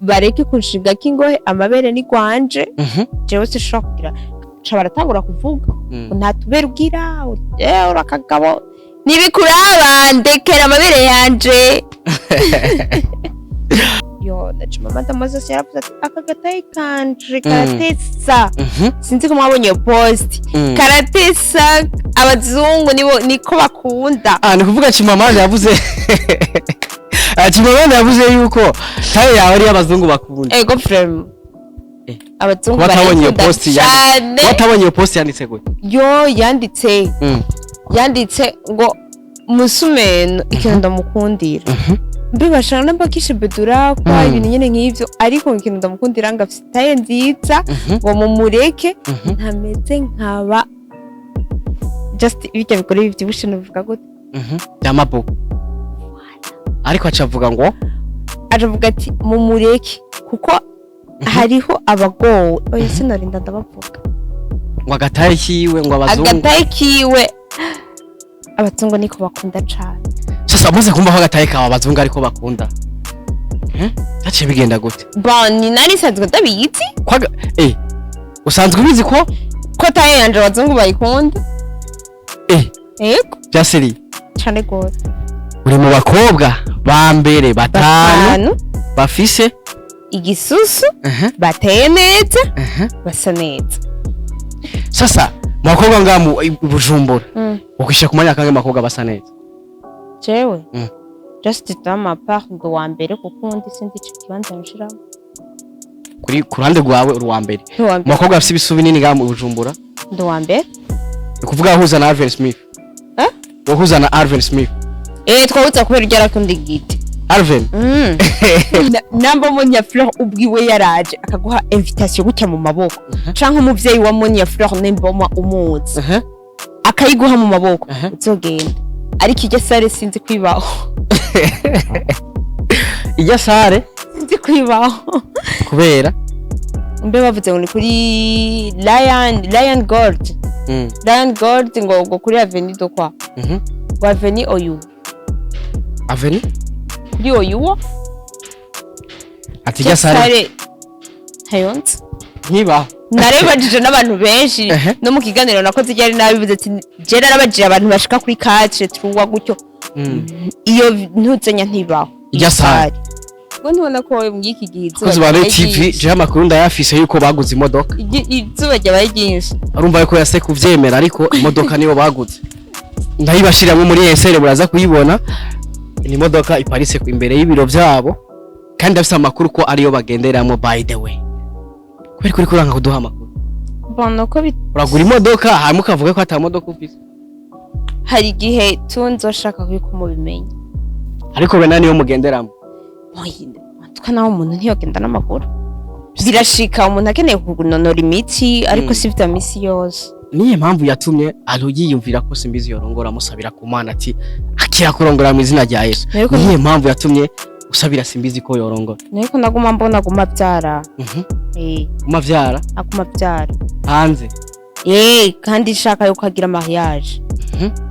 bareke kunshinga kingohe amabere ni gwanje jewe se shokira cha baratangura kuvuga ntatubera ugira urakagabo nibikuraba ndekera amabere yanje yo ndachuma mata Moses yaravuze ati akagataye kanje karatesa sinzi ko mwabonye iyo post karatesa abazungu niko bakunda ni kuvuga Chimamanda yavuze Chimamanda yavuze yuko tayo yawe ari abazungu bakunda ego frame abazungu batabonye iyo post batabonye iyo post yanditse gute yo yanditse ngo musumeno ikintu ndamukundira mbibashana nambakishe bedura kwa ibintu nyene nk'ivyo ariko ikintu ndamukundira ngafite taye nziza ngo mumureke ntameze nkaba just ibijya bikora ivyibushe nuvuga gute yamabu ariko acavuga ngo acavuga ati mumureke kuko hariho abagowe oya sinorinda ndabavuga ngo agataye kiwe ngo abazungu agataye kiwe abazungu niko bakunda cyane sasa muze kumva ko agataye kawe abazungu ariko bakunda taciye bigenda gute bani nari sanzwe ndabizi kwaga usanzwe ubizi ko taye yanje abazungu bayikunda yego byaseri cyane gose uri mu bakobwa Wambere batanu bafise igisusu bateye neza basa neza sasa makobwa ngamu Bujumbura ukisha kumanya kange makobwa basa neza jewe just dans ma part de Wambere kuko ndi sindi kibanza nshiraho kuri kurande gwawe uri Wambere makobwa afise ibisubi nini ngamu Bujumbura ndo Wambere ukuvuga ahuza na Alvin Smith wahuza na Alvin Smith twawuza kubera ryara kundi giti Alvin namba Monia Fleur ubwiwe yaraje akaguha invitation gutya mu maboko canke umuvyeyi wa Monia Fleur nemboma umuzi akayiguha mu maboko uzogenda ariko ijya sare sinzi kwibaho ijya sare sinzi kwibaho kubera mbe bavuze ngo ni kuri Lion Gold Lion Gold ngo kuri Avenue do kwa Avenue Oyu Avenue kuri Oyu ati ijya sare hayonze nkibaho narebajije n'abantu benshi no mu kiganiro nakoze ijyari nabivuze ati je narabajije abantu bashika kuri 4 truwa gutyo iyo ntuzenya ntibaho ijya sare ngo ntibona ko mu iki gihe kuzi ba TV je amakuru ndayafise yuko baguze imodoka izuba ryabaye ryinshi arumva yuko yase kuvyemera ariko imodoka niyo baguze ndayibashiramwe muri esere buraza kuyibona ni imodoka iparitse imbere y'ibiro byabo kandi afise amakuru ko ariyo bagenderamo by the way kuri kuranga kuduha amakuru bono ko uragura imodoka hamwe ukavuga ko ata modoka ufise hari igihe tunzoshaka kubimenya ariko be nani yo mugenderamo tukanaho umuntu ntiyogenda n'amakuru birashika umuntu akeneye kugunonora imitsi ariko si vitamini yose niye mpamvu yatumye yiyumvira ko simbizi yorongora musabira ku Mana ati akira kurongora mu izina rya Yesu niye mpamvu yatumye usabira simbizi ko yorongora niko naguma mbona byara mavyara akuma byara hanze kandi shaka yo kagira mariage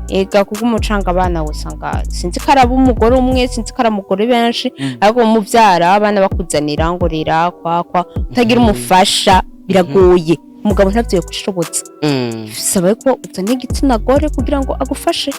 ega kuko umucanga abana usanga sinzi karaba umugore umwe sinzi karamugore benshi ariko mu byara abana bakuzanira ngo rira kwakwa utagira umufasha biragoye umugabo ntavyo kushobotse bisaba ko uzane igitsina gore kugira ngo agufashe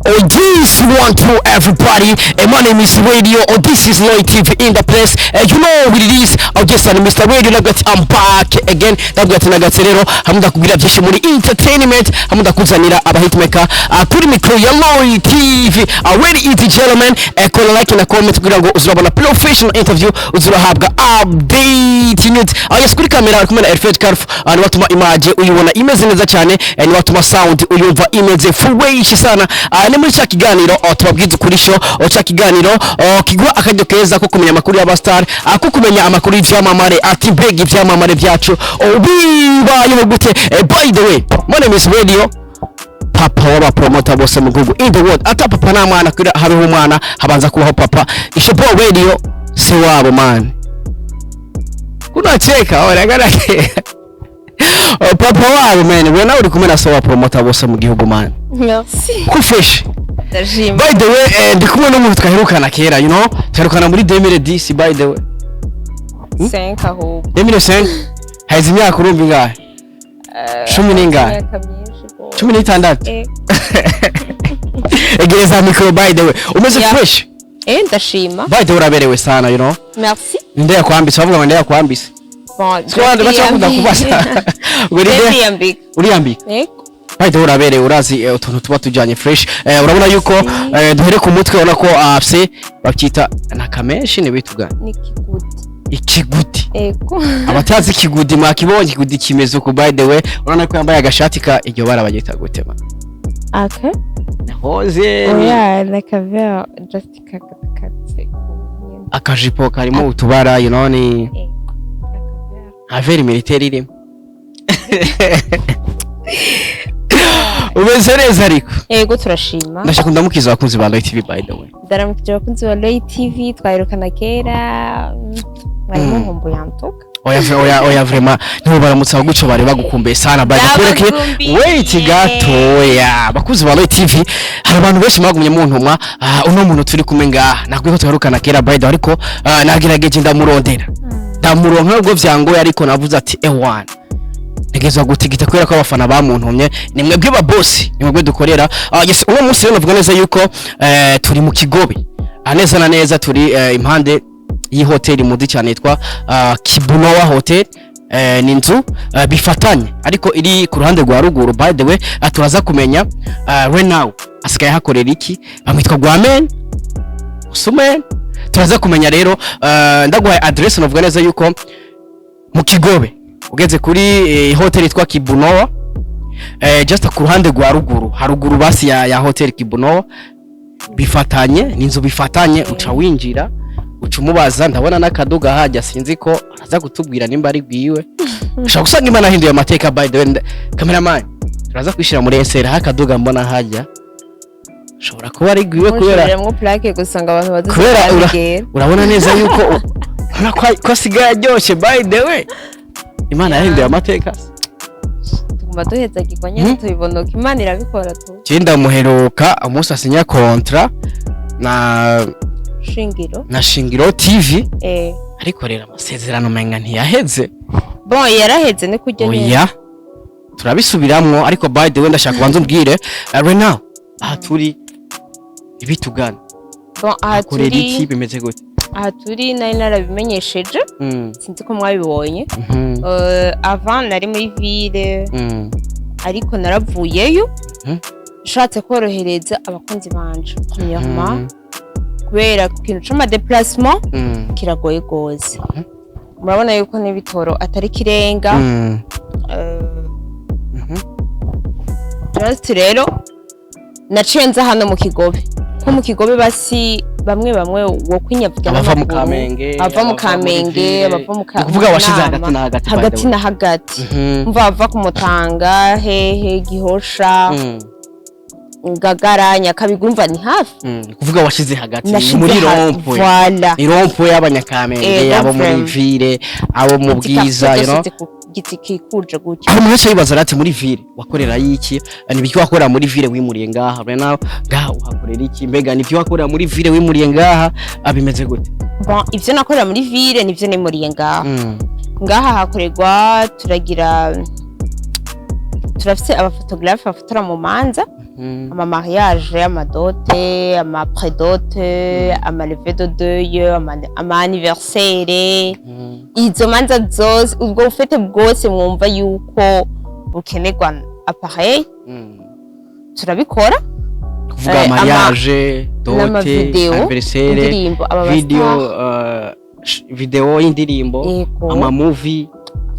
Oh, this one to everybody. My name is Radio. Oh, this is Loy TV in the place. You know what it is. I'll just say Mr. Radio. I'm back again. Nagaterero. Hamuda kugira byinshi muri entertainment. Hamuda kuzanira abahitmaker. Kuri micro ya Loy TV. Already easy gentlemen. Kola like na comment kugira ngo uzurabona professional interview. Uzurahabwa update news. Yes, kuri kamera kumena Airfed Carf. Ni watuma image uyibona imeze neza cyane. Ni watuma sound uyumva imeze fresh sana. ni muri cya kiganiro tubabwiza ukuri show cya kiganiro kiguha akaryo keza ko kumenya amakuru y'abastar ako kumenya amakuru y'ivyamamare ati mbega ivyamamare byacu bibaye gute. By the way, my name is Radio papa waba promoter bose mu gihugu in the world. Ata papa na mwana kira habeho umwana habanza kubaho papa. Ishopo Radio se wabo man. Unacheka oragara papa wabo man, we nawe uri kumwe na so promoter bose mu gihugu man. Merci. Kufresh. Ndashima. By the way, ndi kumwe n'umuntu twaherukana kera, you know, twaherukana muri 2010 by the way. 5 aho. 2005 haizi imyaka urumva ingahe? 10 n'ingahe? 16. Egereza mikro by the way. Umeze fresh? Ndashima. By the way uraberewe sana, you know. Merci. Ndeye kwambisa, bavuga ngo ndeye kwambisa. Bon, Swande bacakunda kubasa. Uriyambika. By the way uraberewe, urazi utuntu tuba tujanye fresh. Urabona yuko duhere ku mutwe ubona ko afse bakyita nakamenshi ne bitugana. Ikiguti. Ego. Abatazi ikigudi mwakibonye ikigudi kimeze uko by the way urabona ko yambaye agashati ka iryo bara bagita gutema. Okay. Hoze. Oya, like a veil just kakatse. Akajipo karimo utubara you know ni. Averi militaire irimo. Umeze neza ariko. Ego turashima. Ndashaka ndamukiza abakunzi ba Light TV by the way. Ndaramukije abakunzi ba Light TV twahirukana kera. Barimo nkumbu yantoka. Oya vraiment nibo baramutsa guco bari bagukumbuye sana by the way. Wait gatoya. Bakuzi ba Light TV hari abantu benshi mwagumye mu ntumwa uno muntu turi kumwe ngaha nakwiye ko twarukana kera by the way ariko nagirageje ndamurondera. Ndamuronka ubwo vyangoye ariko navuze ati ewana. Ntegeza gutigita kwera ko abafana bamuntumye nimwe bwe ba boss nimwe dukorera. Yes uwo munsi rero navuga neza yuko turi mu Kigobe. Aneza na neza turi impande iyi hotel muzi cyane yitwa Kibunowa Hotel. Ni inzu bifatanye ariko iri ku ruhande rwa ruguru by the way turaza kumenya right now asigaye hakorera iki bamwitwa Gwamen Usumen turaza kumenya rero ndaguhaye address navuga neza yuko mu Kigobe ugeze kuri hotel yitwa Kibunowa just ku ruhande rwa ruguru haruguru basi ya hotel Kibunowa bifatanye n'inzu bifatanye uca winjira ucumubaza ndabona nakaduga hajya sinzi ko aza gutubwira nimba ari gwiwe ushaka gusanga imana hinduye amateka by the way cameraman turaza kwishira muri SR hakaduga mbona hajya ushobora kuba ari gwiwe kubera mu plaque gusanga abantu baduze urabona neza yuko ko sigaye ryoshe by the way imana yahinduye amateka tuguma duheza gikonyene tubibonoka imana irabikora tu cyenda muheruka umunsi asinya contrat na Shingiro TV ariko rero amasezerano menga ntiyaheze bon yaraheze ne kujya nyine oya turabisubiramwo ariko by the way ndashaka kubanza umbwire right now aha turi ibitugana bon aha turi iki bimeze gute aha turi nari narabimenyesheje sinzi ko mwabibonye avant nari muri ville ariko naravuyeyo nshatse korohereza abakunzi banje premièrement kubera kintu c'ama déplacement kiragoye gose murabona yuko n'ibitoro atari kirenga just rero nacenze hano mu Kigobe ko mu Kigobe basi bamwe wo kwinyavugana abava mu Kamenge abava mu kuvuga washize hagati na hagati mva bava ku Mutanga hehe Gihosha Ngagara Nyakabigumva ni hafi kuvuga washize hagati muri rompo ni rompo y'abanyakamenge abo muri ville abo mu Bwiza you know gitikikuje gutyo aho yibaza ati muri ville wakorera yiki nibiki wakorera muri ville wimuriye ngaha rena ngaha uhakorera iki mbega nibyo wakorera muri ville wimuriye ngaha abimeze gute bon ivyo nakorera muri ville nivyo nimuriye ngaha ngaha hakorerwa turafite abafotografe bafotora mu manza ama mariage ama dote ama prédote ama levée de deuil ama anniversaire izo manza zose ubwo ufite bwose mwumva yuko bukenerwa appareil turabikora kuvuga mariage dote anniversaire video y'indirimbo ama movie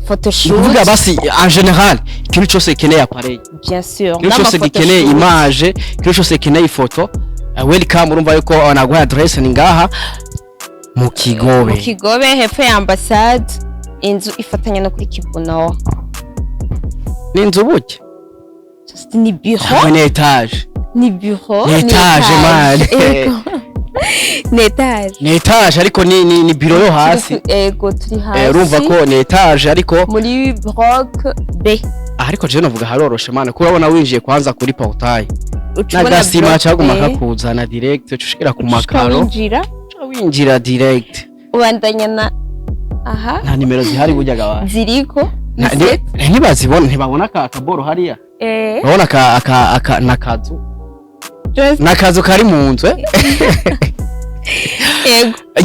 photoshoot uvuga basi en general ikintu cyose gikeneye appareil bien sûr ikintu cyose gikeneye image ikintu cyose gikeneye ifoto welcome urumva yuko naguha adresse ni ngaha mu Kigobe hepfo ya ambassade inzu ifatanya no kuri Kibuno ni inzu buke ni bureau ni etage ni bureau ni etage man ni etage ariko ni bureau yo hasi ego turi hasi urumva ko ni etage ariko muri bloc B ariko je novuga haroroshe man ko urabona winjiye kwanza kuri portail nagasima cyaguma kakuzana direct ushikira ku makaro winjira direct ubandanya na aha nta nimero zihari burya gabaye ziriko ntibazibona ntibabona akaboro hariya babona aka nakazu kari mu nzu ego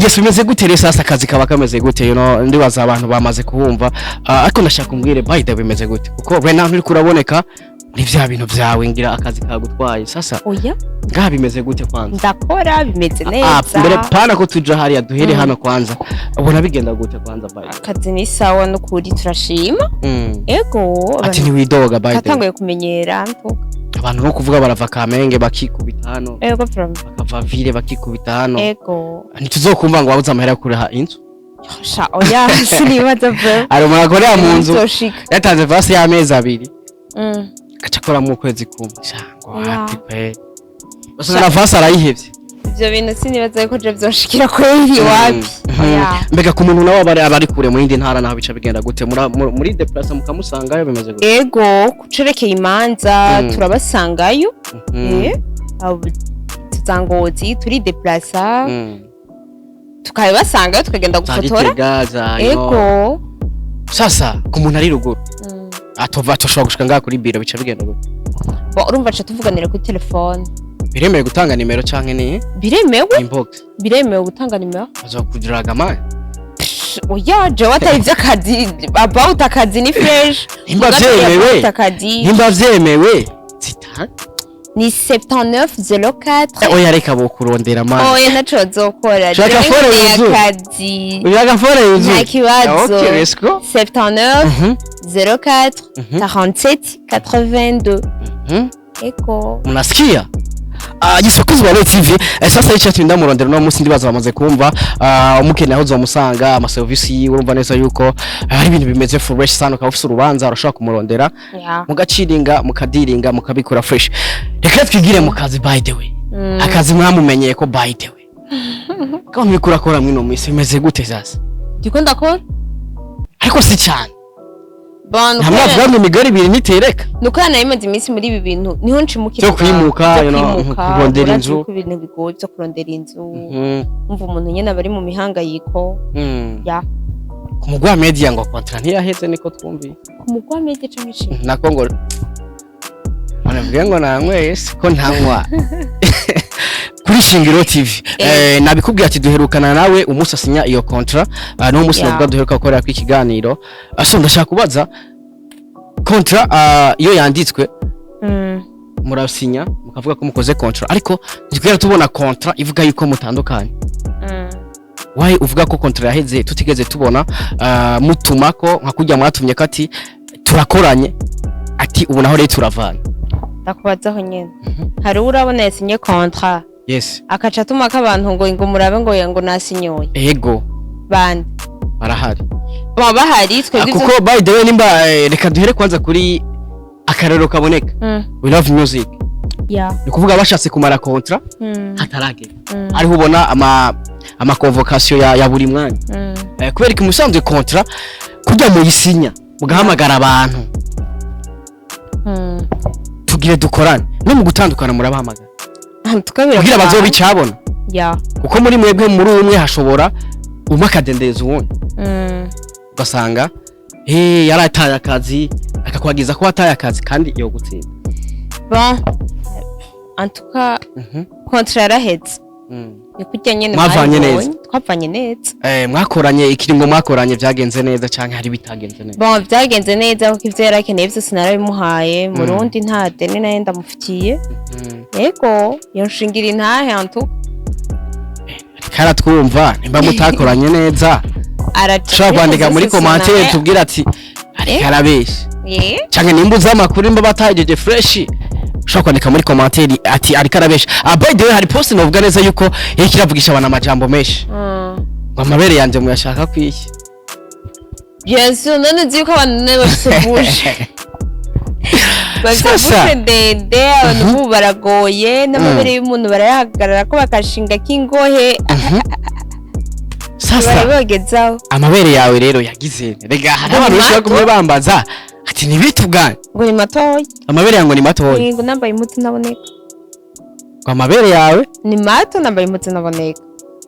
Yesu umeze gute rero sasa akazi kaba kameze gute ndibaza abantu bamaze kubumva ariko ndashaka umbwire by the way bimeze gute kuko we naho uri kuraboneka ni vya bintu vyawe ngira akazi kagutwaye sasa oya ngaha bimeze gute kwanza ndakora bimeze neza mbere pana ko tuja hariya duhere hano kwanza ubona bigenda gute kwanza by akazi ni sawa no kuri turashima ego ati ni widoga by the way katanguye kumenyera abantu no kuvuga barava Kamenge bakikubita hano ego from bakava ville bakikubita hano ego ntituzokumva ngo wabuze amahera kuri inzu sha oya sinibaza bro ari umugore mu nzu yatanze vase y'amezi 2 akakora mu kwezi kumwe ngo happy pe basanga vase arayihevye ivyo bintu sinibaza ko je vyoshikira kweri wapi oya mbega ku muntu nawe abari kure mu yindi ntara naho bica bigenda gute muri deplace mukamusangayo bimeze gute ego kucerekeye imanza turabasangayo tuzangozi turi deplace tukabibasangayo tukagenda gufotora ego sasa ku muntu ari ruguru atova toshobora gushika ngaha kuri biro bica bigenda gute bo urumva cha tuvuganira kuri telefone biremewe gutanga nimero canke ni biremewe inbox biremewe gutanga nimero azokugiraga man oya Jewe atari akazi about akazi ni fresh nimba vyemewe zita ni 7904 oya reka bokurondera man oya naco zokora akazi uyagafore yuzu nta kibazo okay let's go 79 04 47 82 eko unasikia Gisukuzi wa TV sasa ico twinda murondera no musi ndibaza bamaze kumva umukene aho zomusanga ama service yi urumva neza yuko ari ibintu bimeze fresh sana ukafuse urubanza arashaka kumurondera mugaciringa mukadiringa mukabikora fresh reka twigire mu kazi by the way akazi mwamumenyeye ko by the way ko mwikura kora mwino mwisi bimeze gute sasa dikunda ko ariko si cyane Bano hamwe avuga imigari ibiri nitereka nuko naimaze iminsi muri ibi bintu niho ncimukira cyo kwimuka kurondera inzu ku bintu bigoye byo kurondera inzu umva umuntu nyene bari mu mihangayiko ya ku mugwa media ngo contrat ntiyaheze niko twumviye ku mugwa media canke iki nako ngo anavuga ngo namwe ko ntanywa kuri Shingiro TV nabikubwiye ati duherukana nawe umunsi asinya iyo contrat no umunsi navuga duheruka gukorera ku ikiganiro aso ndashaka kubaza contrat iyo yanditswe murasinya mukavuga ko mukoze contrat ariko twigera tubona contrat ivuga yuko mutandukanye waye uvuga ko contrat yaheze tutigeze tubona mutumako nka kujya mwatumye kati turakoranye ati ubu naho rero turavana ndakubazaho nyene hari urabona yasinye contrat yes akaca tumaka abantu ngo murabe ngo nasinyoye ego bande barahari bahari twebwe kuko by the way nimba reka duhere kwanza kuri akarero kaboneka we love music ni kuvuga bashatse kumara contrat hataragera ariho ubona ama convocation ya buri mwanya kubera ko musanzwe contrat kujya mu yisinya mugahamagara abantu tugire dukorane no mu gutandukana murabahamagara kugira bazobicabona kuko muri mwebwe muri umwe hashobora umakadendeza uwundi ugasanga yarataye akazi akakwagiza ko ataye akazi kandi iyo gutsinda bon en tout cas contrat yarahetse ni kujya nyene twavanye neza mwakoranye ikiringo mwakoranye byagenze neza canke hari bitagenze neza bon byagenze neza kuko ivyo yarakeneye byose narabimuhaye mu Burundi nta deni naye ndamufitiye yego yonshingira intahe en tout kara twumva nimba mutakoranye neza arashobora kwandika muri commentaire tubwira ati arabesha canke nimba uzi amakuru imba batajeje fresh ushobora kwandika muri commentaire ati ariko arabesha. By the way hari post novuga neza yuko yari kiravugisha abantu amajambo menshi ngo amabere yanje muyashaka kwiki. Yes, none nzi ko abantu bafite bafite ndende abantu baragoye n'amabere y'umuntu barayahagarara ko bakashinga kingohe. Sasa bagezaho amabere yawe rero yagize rega hari abantu bashaka kumwe bambaza ati nibitugane ngo ni matoya amabere yango ni matoya ngo nambaye impuzu naboneka ngo amabere yawe ni mato nambaye impuzu naboneka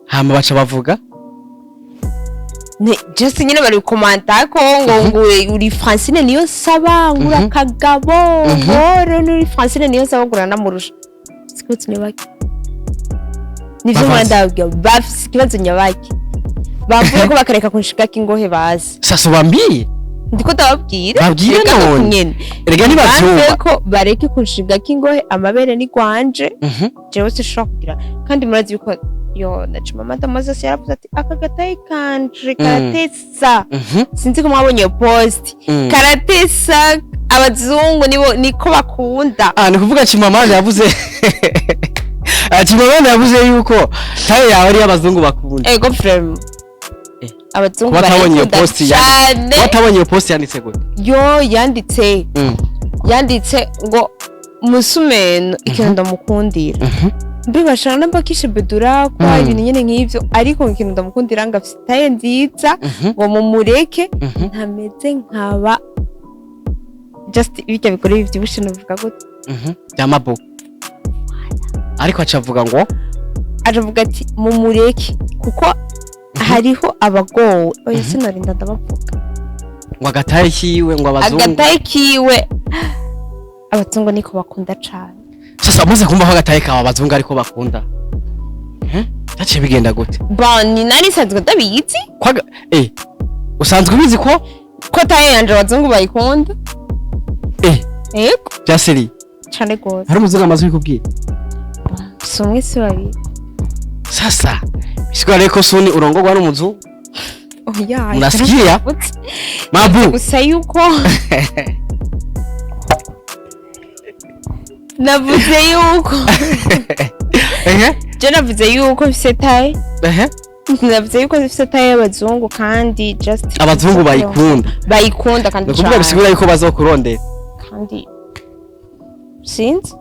hama baca bavuga ne just nyine bari komanta ko ngo uri Francine niyo saba ngura kagabo ngoro uri Francine niyo saba ngura namurusha sikoti ne baki nivyo mwandabyo bafise kibazo nyabaki bavuye ko bakareka kunshiga kingohe bazi sasa bambiye ndiko ndababwira babwire none erega ni bavyumva ko bareke kunshiga kingohe amabere ni kwanje jewe se shaka kugira kandi murazi yuko yo ndacuma mata maze se yaravuze ati akagataye kanje karatesa sinzi ko mwabonye post karatesa abazungu niko bakunda ni kuvuga chimama yavuze chimama yavuze yuko tayo yawe ari abazungu bakunda ego frame abazungu batabonye post cyane batabonye post yanditse gute yo yanditse ngo musumeno ikintu ndamukundira mbibashana nambakishe bedura kwa ibintu nyene nk'ivyo ariko ikintu ndamukundira ngafite taye nziza ngo mumureke ntameze nkaba just ibyo bikore ivyibushe novuga gute byamabo ariko acavuga ngo avuga ati mumureke kuko hariho abagowe oya sinarinda ndabavuga ngo agataye kiwe ngo abazungu agataye kiwe abazungu niko bakunda cyane. Sasa muze kumva ko agataye kawe abazungu ariko bakunda tace bigenda gute bani nari sanzwe ndabizi kwaga usanzwe ubizi ko taye yanje abazungu bayikunda yego byaseri cyane gose hari umuzungu amaze kubwira somwe si babi sasa bishwa reko suni urongorwa n'umuzungu oya unasikia mabu gusa yuko navuze yuko je navuze yuko bifite taye navuze yuko bifite taye y'abazungu kandi just abazungu bayikunda kandi kuvuga bisigura yuko bazokurondera kandi sinzi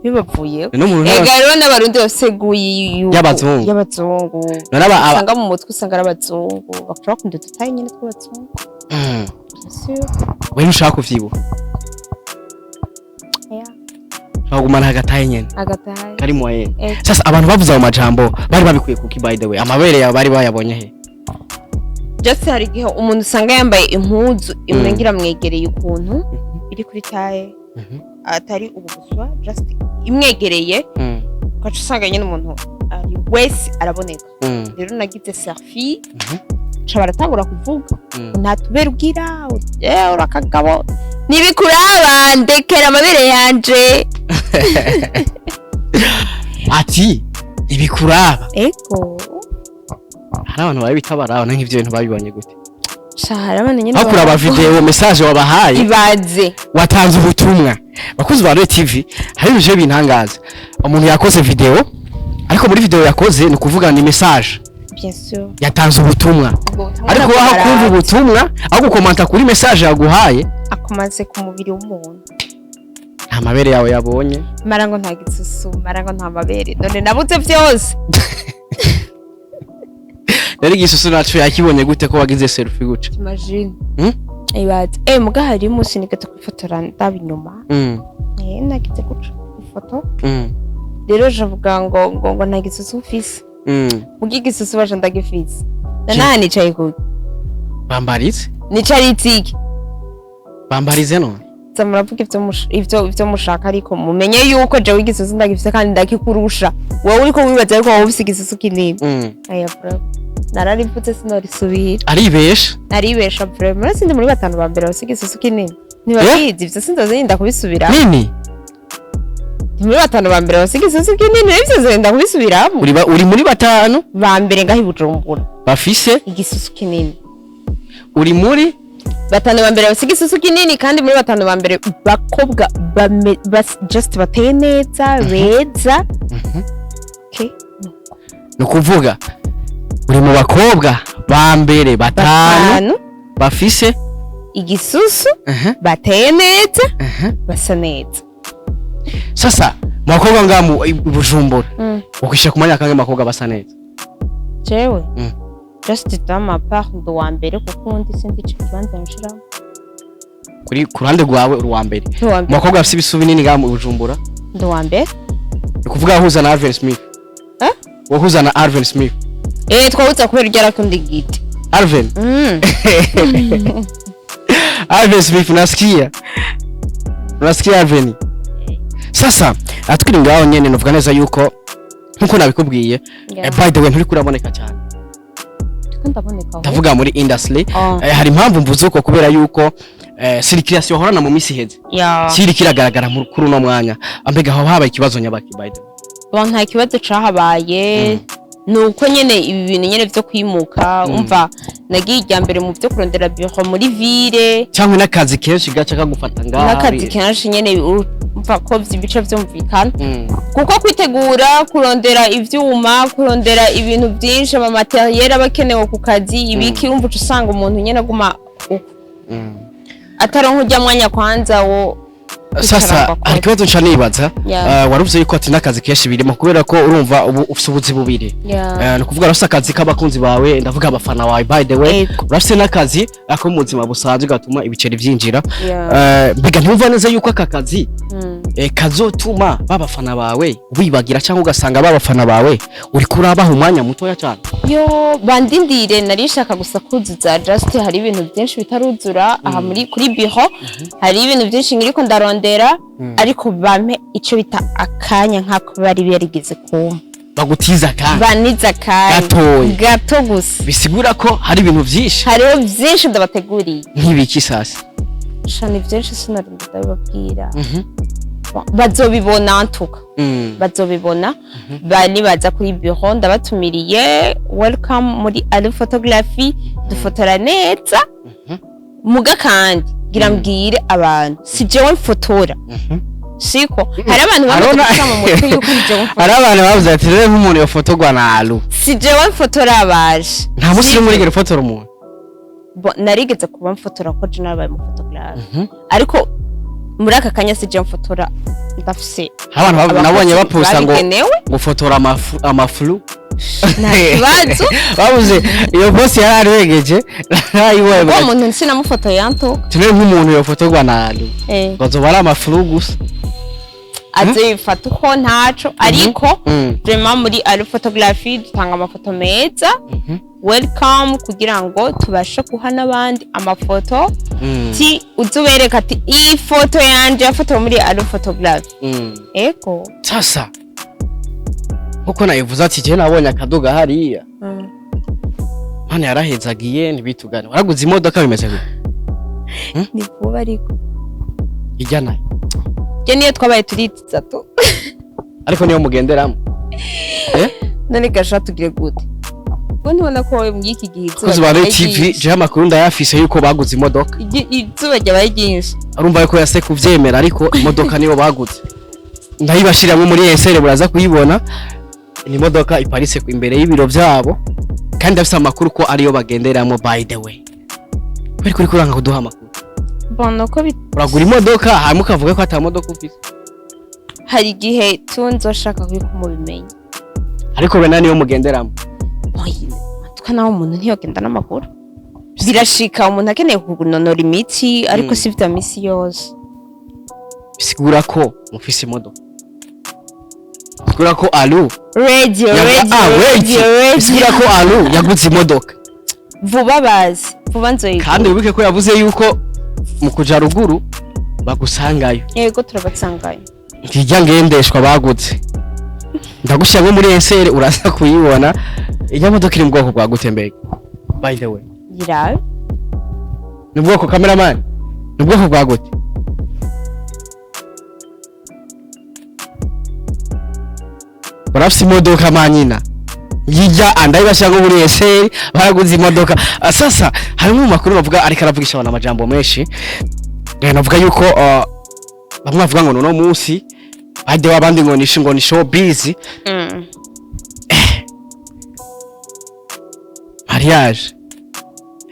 bibavuye ega rero n'abarundi baseguye y'abazungu usanga mu mutwe usanga ari abazungu bakora bakunda tutaye nyine tw'abazungu wewe ushaka kuvyibuha bagumana hagataye nyene kari moye sasa abantu bavuze mu majambo bari babikuye kuki by the way amabere yawe bari bayabonye he just hari gihe umuntu usanga yambaye impuzu imwengira mwegereye ukuntu iri kuri taye atari ubuguswa just imwegereye ukaca usanga nyine umuntu ari wese araboneka rero nagize selfie cha baratangura kuvuga ntatubera ubwira urakagabo nibikuraba ndekera amabere yanje ati ibikuraba ego hari abantu babitabara nk'ivyo bintu babibonye gute shahara abana nyine bakuraba video message wabahaye ibaze watanze ubutumwa bakuzi ba TV hari ibyo bintangaza umuntu yakoze video ariko muri video yakoze ni kuvuga ni message bien sûr yatanze ubutumwa ariko waho kumva ubutumwa aho gukomanta kuri message yaguhaye akomaze ku mubiri w'umuntu nta mabere yawe yabonye marango nta gisusu marango nta mabere none nabuze byose rero igisusu nacu yakibonye gute ko wagize selfie guca imagine ibaze muga hari umunsi nigata kwifotora ndabinyuma nagize guca ifoto rero javuga ngo nta gisusu ufise muga igisusu baje ndagifise nana nicaye ku bambarize nicari itiki bambarize no muravuga ivyo mushaka ariko mumenye yuko jewe igisusu ndagifise kandi ndakikurusha wowe uriko wibaza yuko wowe ufise igisusu kinini aya bro nararivutse sinorisubira aribesha vraiment sindi muri batanu ba mbere bafise igisusu kinini ntibabizi ivyo sindozinda kubisubira nini muri batanu ba mbere bafise igisusu kinini ivyo zenda kubisubiramo uri muri batanu ba mbere ngahi Bujumbura bafise igisusu kinini uri muri batanu ba mbere basiga isusu kinini kandi muri batanu ba mbere bakobwa just bateye neza beza. Okay. ni ukuvuga uri mu bakobwa ba mbere batanu bafise igisusu bateye neza basa neza. Sasa mu bakobwa ngamu Bujumbura ukisha kumanya kange makobwa basa neza. Jewe just dama part do Wambere kuko undi sindi kibanza nshira kuri kurande gwawe uri Wambere. Mu bakobwa bafise ibisubi nini ngamu Bujumbura do Wambere ni kuvuga ahuza na Alvin Smith. Wahuza na Alvin Smith. Twahuza kubera ryara kundi giti Alvin. Alvin Smith nasikia Alvin. Sasa atukiri ngaho nyene novuga neza yuko nkuko nabikubwiye by the way nturi kuraboneka cyane. Ndavuga muri industry hari impamvu mvuze uko kubera yuko circulation horana mu misi heze siri kiragaragara kuri uno mwanya ambega aho habaye ikibazo nyabaki by the way. Nta kibazo cahabaye nuko nyene ibi bintu nyene byo kwimuka umva nagiye ijya mbere mu byo kurondera biho muri ville cyangwa n'akazi kenshi gaca kagufata ngaho n'akazi kenshi nyene umva ko ibice byumvikana kuko kwitegura kurondera ivyuma kurondera ibintu byinshi ama materiel abakenewe ku kazi ibiki umva usanga umuntu nyene aguma ataronka ujya mwanya kwanza wo. Sasa ikibazo nca nibaza waruvuze yuko ati n'akazi kenshi birimo kubera ko urumva ubu ufite ubuzi bubiri no kuvuga rasa akazi k'abakunzi bawe ndavuga abafana wawe by the way urafite n'akazi ako mu buzima busanzwe gatuma ibiceri byinjira biga ntumva neza yuko aka kazi kazotuma babafana bawe wibagira cyangwa ugasanga babafana bawe uri kurabaho umwanya mutoya cyane. Yo bandindire narishaka gusa kuzuza just hari ibintu byinshi bitaruzura aha muri kuri biho hari ibintu byinshi ngiriko ndarondera ariko bampe ico bita akanya nkako bari berigize kuma bagutiza kandi baniza kandi gato gusa bisigura ko hari ibintu byinshi hariho byinshi ndabateguriye nk'ibiki sasa shani byinshi sinarinda babwira bazobibona ntuka bazobibona bani baza kuri bureau ndabatumiriye welcome muri Ali photography dufotora neza muga kandi gira mbwire abantu si jewe mfotora siko hari abantu bamufata mu mutwe yuko jewe hari abantu bavuze ati rero nk'umuntu yofotogwa na alu si jewe mfotora abaje nta musiri muri gere fotora umuntu narigeze kuba mfotora ko je nabaye mu photography ariko muri aka kanya si jewe mfotora ndafise abantu nabonye baposta ngo gufotora amaflu nta kibazo babuze iyo bosi yararegeje nayiwe uwo muntu nsina mufoto yanto tune nk'umuntu yofotogwa na alu bazo bara amaflu gusa azifata uko ntaco ariko vraiment muri Ali photography dutanga amafoto meza welcome kugira ngo tubashe kuha nabandi amafoto ti uzubereka ati iyi foto yanje yafoto muri Ali photography eko sasa uko nayivuza ati je nabonye akaduga hariya mane yarahezagiye nibitugane waraguze imodoka bimeze gute ni vuba ariko ijyana je niyo twabaye turitiza to ariko niyo mugenderamo none gasha tugire gute ko ntibona ko wowe mwiki gihe zuba TV je amakuru ndayafise yuko baguze imodoka izuba ryabaye ryinshi arumva yuko yase kuvyemera ariko imodoka niyo baguze ndayibashiramwe muri SR buraza kuyibona ni imodoka iparitse imbere y'ibiro byabo kandi afise amakuru ko ariyo bagenderamo by the way kuri kuranga kuduha amakuru bono ko uragura imodoka hamwe ukavuga ko atamodoka ufise hari gihe tunzoshaka kubimenya ariko bena niyo mugenderamo tukanaho umuntu ntiyogenda n'amakuru birashika umuntu akeneye kugunonora imitsi ariko si vya misi yose bisigura ko mufise imodoka bisigura ko alu radio bisigura ko alu yaguze imodoka vuba bazi vuba nzoyiga kandi wibuke ko yavuze yuko mu kuja ruguru bagusangayo yego turabatsangayo kijya ngendeshwa baguze ndagushyira muri SR urasa kuyibona iyo modoka iri mu bwoko bwa gutembera by the way yirawe ni bwoko cameraman ni bwoko bwa gute urafise imodoka manyina yijya andayibashaka muri eseri baraguze imodoka. Sasa harimo makuru bavuga ariko aravugisha abantu amajambo menshi. Navuga yuko bamwe bavuga ngo no munsi bade wabandi ngo ni show busy. Mariage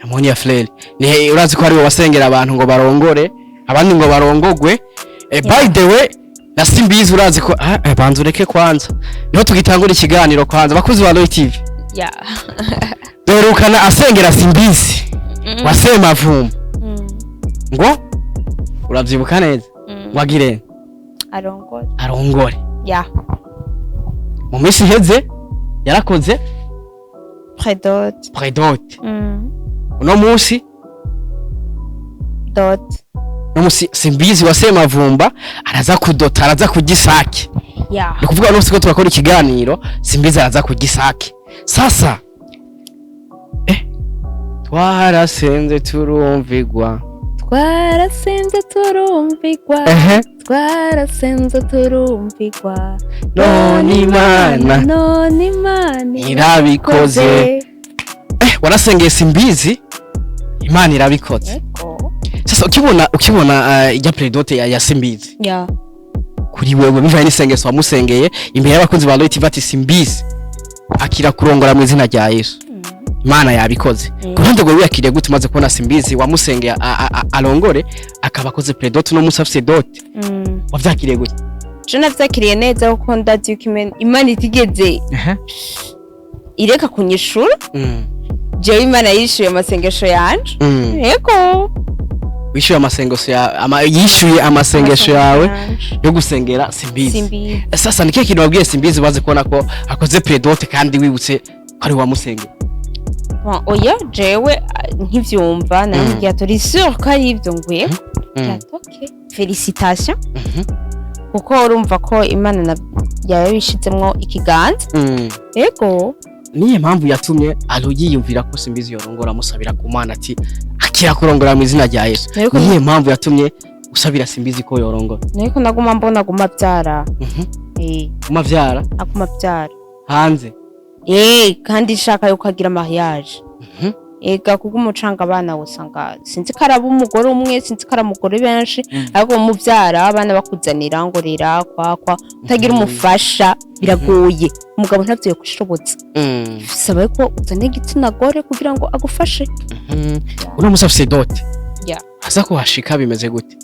Amoni ya Fleur ni urazi ko ari wasengera abantu ngo barongore abandi ngo barongogwe. By the way na simbizi urazi ko banzu reke kwanza niho tugitangura ikiganiro kwanza bakuzi wa Roy TV dorukana asengera simbizi wasema vuma ngo uravyibuka neza wagire arongore mu minsi heze yarakoze predote uno munsi Nomusi simbizi wasema vumba araza kudota araza kugisake. Ni kuvuga no siko turakora ikiganiro simbizi araza kugisake. Sasa twarasenze turumvigwa none Imana irabikoze. Warasengeye simbizi Imana irabikoze. Sasa ukibona ijya predote ya simbizi kuri wewe bivaye n'isengesho wamusengeye imbere y'abakunzi ba Roy TV ati simbizi akira kurongora mu izina rya Yesu Imana yabikoze. Kurundi ngo yakiriye gutumaze kubona simbizi wamusengeye arongore akabakoze predote no musafise dote wavyakiriye gute? Je navyakiriye neza kuko ndazi yuko Imana itigeze ireka kunyishura. Jewe Imana yishuye amasengesho yanje. Yego wishuye amasengesho yawe yo gusengera simbizi. Sasa nike kintu wabwiye simbizi baze kubona ko akoze predote kandi wibutse ko ari wamusengera. Oya jewe nkivyumva nangiye atori sûr ko ari ivyo ngwe. Okay. Félicitations. Kuko urumva ko Imana yawe bishizemwo ikiganza. Yego niye mpamvu yatumye yiyumvira ko simbizi yorongora musabira ku Mana ati akira kurongora mu izina rya Yesu. Niye mpamvu yatumye usabira simbizi ko yorongora. Niko naguma mbona gumavyara. Gumavyara? Akumavyara. Hanze. Kandi shaka yuko agira mariage. Ega kuko umucanga abana usanga sinzi karaba umugore umwe sinzi karamugore benshi ariko muvyara abana bakuzanira ngo rira kwakwa utagira umufasha biragoye umugabo ntavyo kushobotsa. Saba ko uzane igitsina gore kugira ngo agufashe. Uno musafise dote aza kuhashika bimeze gute?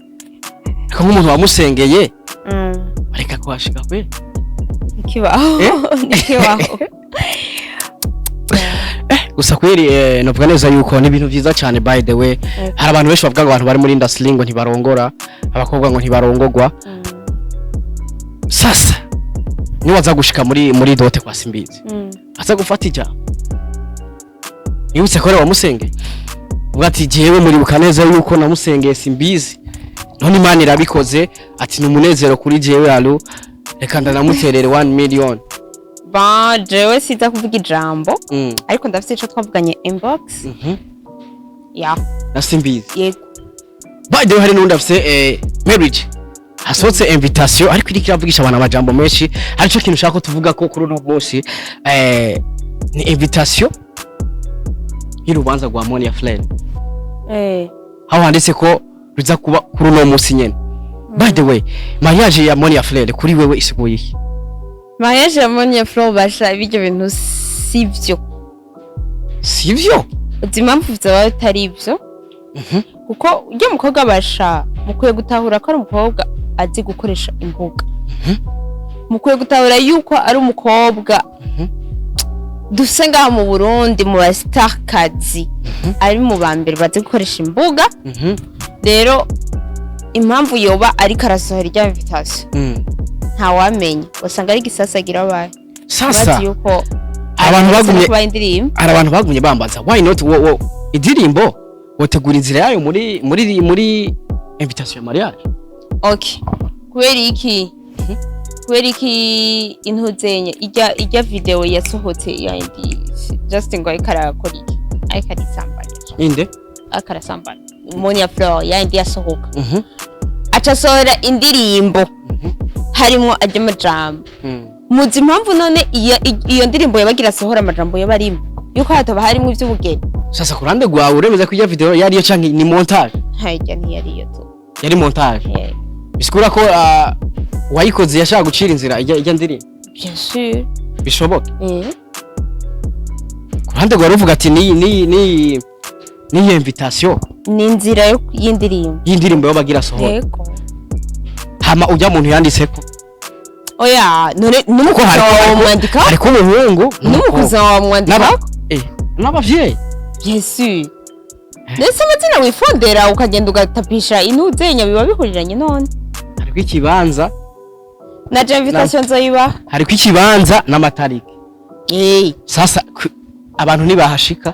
Ko nk'umuntu wamusengeye areka kuhashika kwe ikibaho nikibaho. Gusa kweri novuga neza yuko ni ibintu byiza cyane. By the way hari abantu benshi bavuga ngo abantu bari muri industry ngo ntibarongora abakobwa ngo ntibarongogwa. Sasa ni waza gushika muri dote kwa simbizi aza gufata ijambo yibutse ko wamusengeye uvuga ati jewe muribuka neza yuko namusengeye simbizi none Imana irabikoze ati numunezero kuri jewe alo reka ndanamuterere 1 million. Jewe sita kuvuga ijambo ariko ndafite ico twavuganye inbox. Na simbizi. Yego. By the way hari nundi afise marriage hasotse invitation ariko iri kiravugisha abantu amajambo menshi arico kintu ushaka tuvuga ko kuri no bosi ni invitation y'urubanza rwa Moni ya Fleur. Aho handitse ko ruza kuba kuri no munsi nyene. By the way mariage ya Moni ya Fleur kuri wewe isiguye iki? Mariage ya Moni ya Fleur basha ibyo bintu sivyo impamvu vyaba bitari ivyo. Kuko ujye mukobwa basha mukwiye gutahura ko ari umukobwa azi gukoresha imbuga. Mukwiye gutahura yuko ari umukobwa dusenga mu Burundi mu bastarkazi ari mu bambere bazi gukoresha imbuga. Rero impamvu yoba ari karasohora rya invitation nta wamenya usanga ari gisasagira abaye. Sasa yuko abantu bagumye bambaza why not wo idirimbo wotegura inzira yayo muri invitation ya mariage. Okay kubera iki intuzenye ijya video yasohotse ya indi just ngo ikarakora iki akarisambanya inde akarasambanya Moni ya Fleur ya indi yasohoka aca sohora indirimbo harimo ajya majambo muzi impamvu none iyo ndirimbo yabagira sohora amajambo yo barimo yuko hatoba harimo ivy'ubugeni. Sasa kurande gwawe uremeza ko iyo video yari yo canke ni montage? Hayja ntiyari yo to. Yari montage. Bisikura ko wayikoze yashaka gucira inzira ijya ndirimbo. Bien sûr. Bishoboka. Kurande gwawe uvuga ati ni invitation. Ni inzira yo y'indirimbo. Y'indirimbo yo bagira sohora. Yego. Hama ujya muntu yanditseko. Oya, none numukuza wa mwandika? Ariko umuhungu numukuza wa mwandika? N'abavyeyi. Bien sûr. Ndetse mazina wifondera ukagenda ugatapisha inuzenya biba bihuriranye none. Ariko ikibanza na invitation zoyiba. Ariko ikibanza n'amatariki. Sasa abantu nibahashika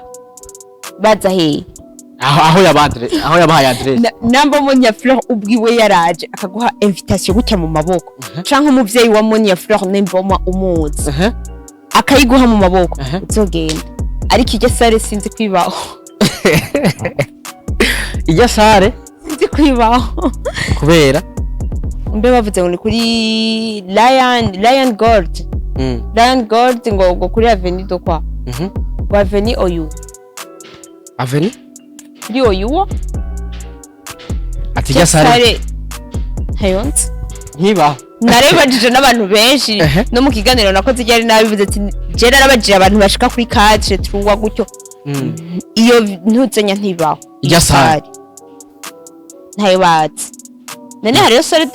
baza he? Aho yabahaye adresse. Namba Monia Fleur ubwiwe yaraje akaguha invitation gutya mu maboko. Canke umuvyeyi wa Monia Fleur nemboma umuzi. Akayiguha mu maboko uzogenda. Ariko ijya sare sinzi kwibaho. Ijya sare sinzi kwibaho. Kubera mbe bavuze ngo ni kuri Lion Gold. Lion Gold ngo kuri Avenue do kwa. Wa Avenue Oyu. Avenue? Kuri Oyu. Ati ijya sare. Hayonze. Nkiba. Narebajije n'abantu benshi no mu kiganiro nakoze cyari nabivuze ati je narabajije abantu bashika kuri 4 tungwa gutyo. Iyo ntuzenya ntibaho. Ijya sare. Ntayibatse. None hariyo sare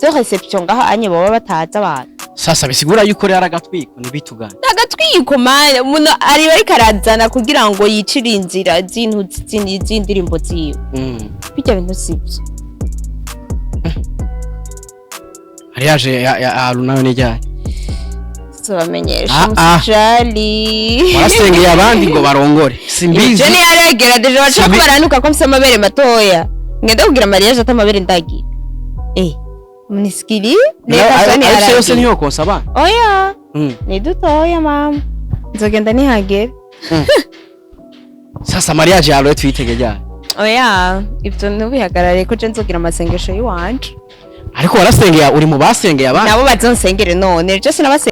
de reception ngaha anye baba bataza abantu. Sasa bisigura yuko rero agatwiko nibitugana. Agatwiko mane umuntu ari bari karazana kugira ngo yicire inzira z'indirimbo ziyo. Bijya bintu sibyo. Yaje arunayo nijya. Tubamenyesha musijali. Warasengeye abandi ngo barongore. Simbizi. Je ni yaragera deje bacha baranuka ko mfise amabere matoya. Ngende kugira mariage atamabere ndagira. Munisikiri? Ayo yose niyo konsa ba. Oya. Ni dutoya mama. Nzogenda nihagere. Sasa mariage yawe twitegereje. Oya, ibyo nubihagarare ko je nzogira amasengesho yiwanje. Ariko warasengeye uri mu basengeye abandi. Nabo bazonsengere none je sinabase.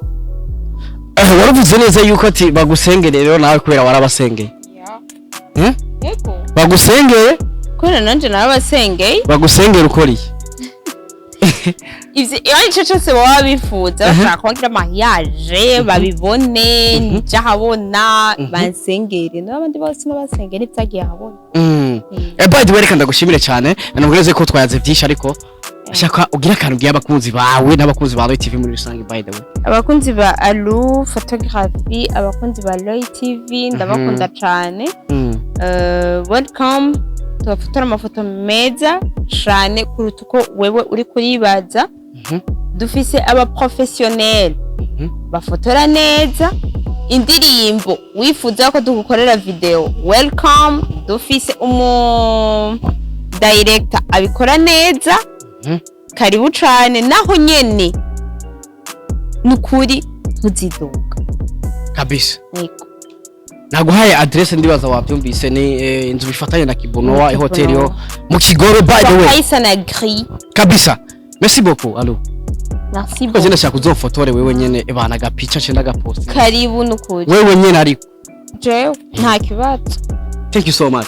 Waravuze neza yuko ati bagusengere rero nawe kubera warabasengeye. Yego. Bagusengeye? Kubera nanje narabasengeye. Bagusengera ukori. Ivyo ico cyose baba bifuza bashaka kugira mariage babibone njahabona bansengere n'abandi bose n'abasengere ivyagiye habona. By the way reka ndagushimire cyane namugeze ko twayaze byinshi ariko ashaka ugira akantu bya abakunzi bawe n'abakunzi ba Loy TV muri rusange. By the way abakunzi ba Alu photography abakunzi ba Loy TV ndabakunda cyane. Welcome tubafotora amafoto meza cyane kuruta uko wewe uri kuribaza. Dufise aba professionnel bafotora neza indirimbo wifuza ko dugukorera video welcome. Dufise director abikora neza karibu cyane naho nyene nukuri ntuziduka kabisa. Naguhaye adresse ndibaza wabyumvise ni inzu bifatanye na Kibonowa hotel yo mu Kigoro. By the way Kaisa na gris kabisa. Merci beaucoup. Allo. Merci beaucoup. Ko zinashaka kuzofotore wewe nyene ebana gapicha cenda gapost. Karibu nukuri. Wewe nyene ariko. Jewe nta kibazo. Thank you so much.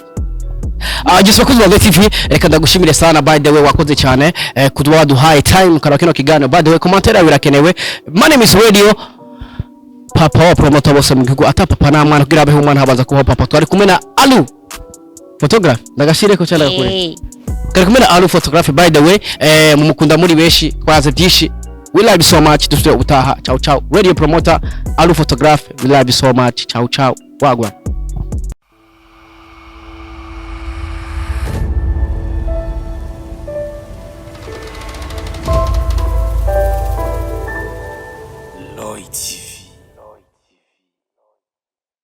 Just bakuzi wa TV reka ndagushimire sana. By the way wakoze cyane kudwa waduhaye time kara kino kiganiro. By the way commentaire birakenewe. My name is Radio Papa wa promoter bose mu gihugu ata papa na mwana kugira abeho umwana habanza kuba papa. Twari kumwe na Alu photographer ndagashire ko cyane gakure. Kari kumwe na Alu photographer. By the way mumukunda muri beshi twaze byishi. We love you so much. Dusubire utaha. Ciao ciao. Radio promoter Alu photographer. We love you so much. Ciao ciao. Wagwa. Loy TV.